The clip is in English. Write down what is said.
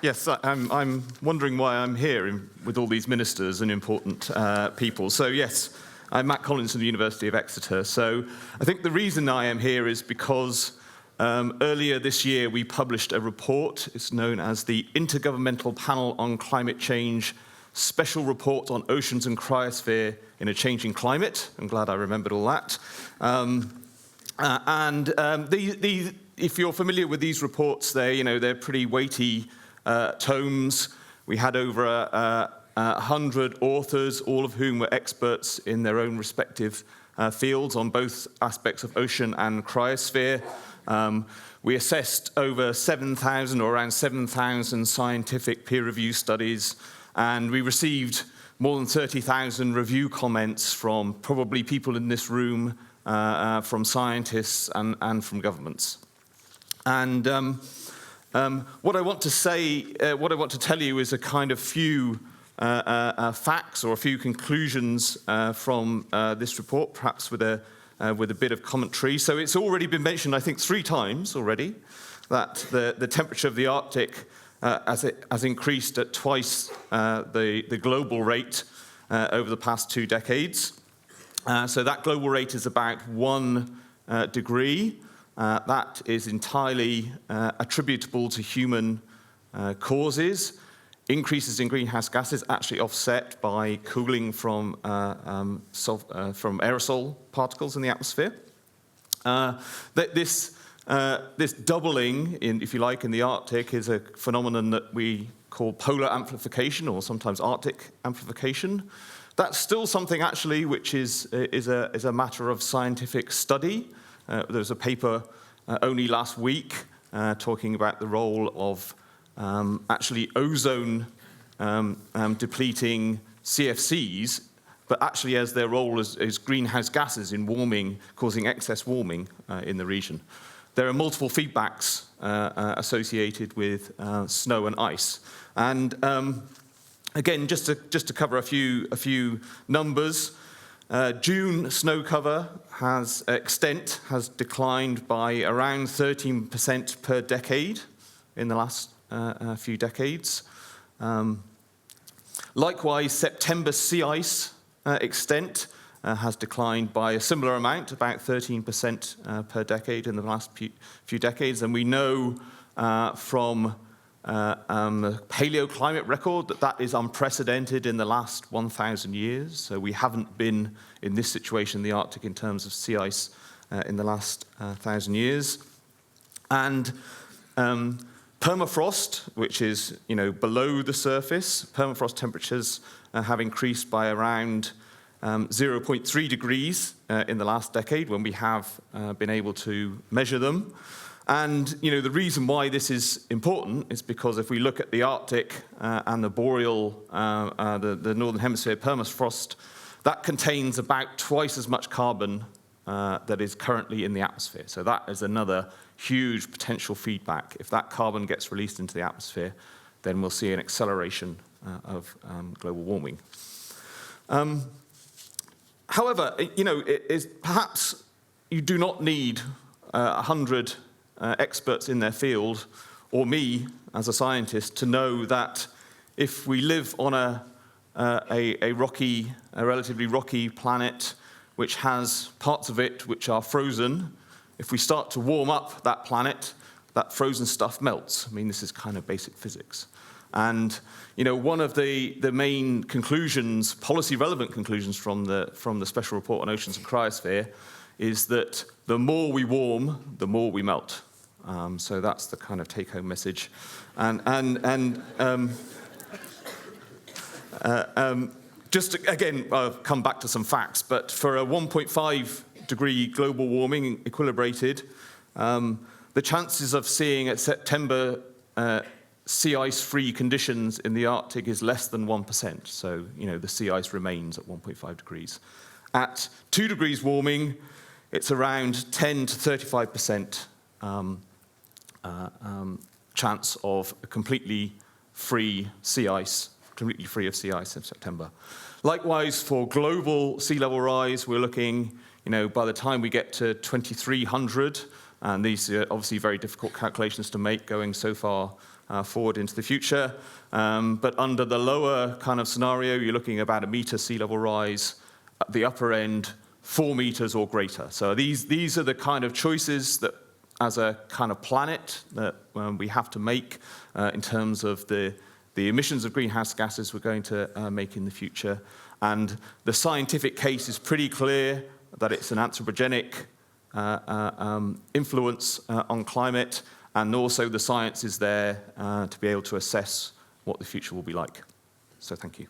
Yes, I'm wondering why I'm here with all these ministers and important people. So yes, I'm Matt Collins from the University of Exeter. So I think the reason I am here is because earlier this year we published a report. It's known as the Intergovernmental Panel on Climate Change, Special Report on Oceans and Cryosphere in a Changing Climate. I'm glad I remembered all that. If you're familiar with these reports, they're pretty weighty tomes. We had over 100 authors, all of whom were experts in their own respective fields on both aspects of ocean and cryosphere. We assessed over 7,000 or around 7,000 scientific peer-reviewed studies, and we received more than 30,000 review comments from probably people in this room, from scientists and from governments. And what I want to tell you is a kind of few facts or a few conclusions from this report, perhaps with a bit of commentary. So it's already been mentioned, I think, 3 times already, that the temperature of the Arctic has increased at twice the global rate over the past 2 decades. So that global rate is about 1 degree. That is entirely attributable to human causes. Increases in greenhouse gases actually offset by cooling from aerosol particles in the atmosphere. This doubling, if you like, in the Arctic is a phenomenon that we call polar amplification, or sometimes Arctic amplification. That's still something actually which is a matter of scientific study. There was a paper only last week talking about the role of actually ozone depleting CFCs, but actually as their role as greenhouse gases in warming, causing excess warming in the region. There are multiple feedbacks associated with snow and ice. And again, just to cover a few numbers. June snow cover extent has declined by around 13% per decade in the last few decades. Likewise, September sea ice extent has declined by a similar amount, about 13% per decade in the last few decades. And we know from the paleoclimate record that is unprecedented in the last 1,000 years. So we haven't been in this situation in the Arctic in terms of sea ice in the last 1,000 years. And permafrost, which is below the surface, permafrost temperatures have increased by around 0.3 degrees in the last decade when we have been able to measure them. And the reason why this is important is because if we look at the Arctic and the boreal, the northern hemisphere permafrost, that contains about twice as much carbon that is currently in the atmosphere. So that is another huge potential feedback. If that carbon gets released into the atmosphere, then we'll see an acceleration of global warming. However, perhaps you do not need 100 experts in their field, or me as a scientist, to know that if we live on a relatively rocky planet, which has parts of it which are frozen, if we start to warm up that planet, that frozen stuff melts. I mean, this is kind of basic physics. And one of the main conclusions, policy-relevant conclusions from the Special Report on Oceans and Cryosphere, is that the more we warm, the more we melt. So that's the kind of take-home message. Just to, again, I'll come back to some facts, but for a 1.5 degree global warming equilibrated, the chances of seeing at September sea ice-free conditions in the Arctic is less than 1%. So, the sea ice remains at 1.5 degrees. At 2 degrees warming, it's around 10 to 35% chance of a completely free of sea ice in September. Likewise, for global sea level rise, we're looking, by the time we get to 2300, And these are obviously very difficult calculations to make going so far forward into the future. But under the lower kind of scenario, you're looking at about 1 meter sea level rise. At the upper end, 4 meters or greater. So these are the kind of choices that, as a kind of planet, that we have to make in terms of the emissions of greenhouse gases we're going to make in the future. And the scientific case is pretty clear that it's an anthropogenic influence on climate, and also the science is there to be able to assess what the future will be like. So thank you.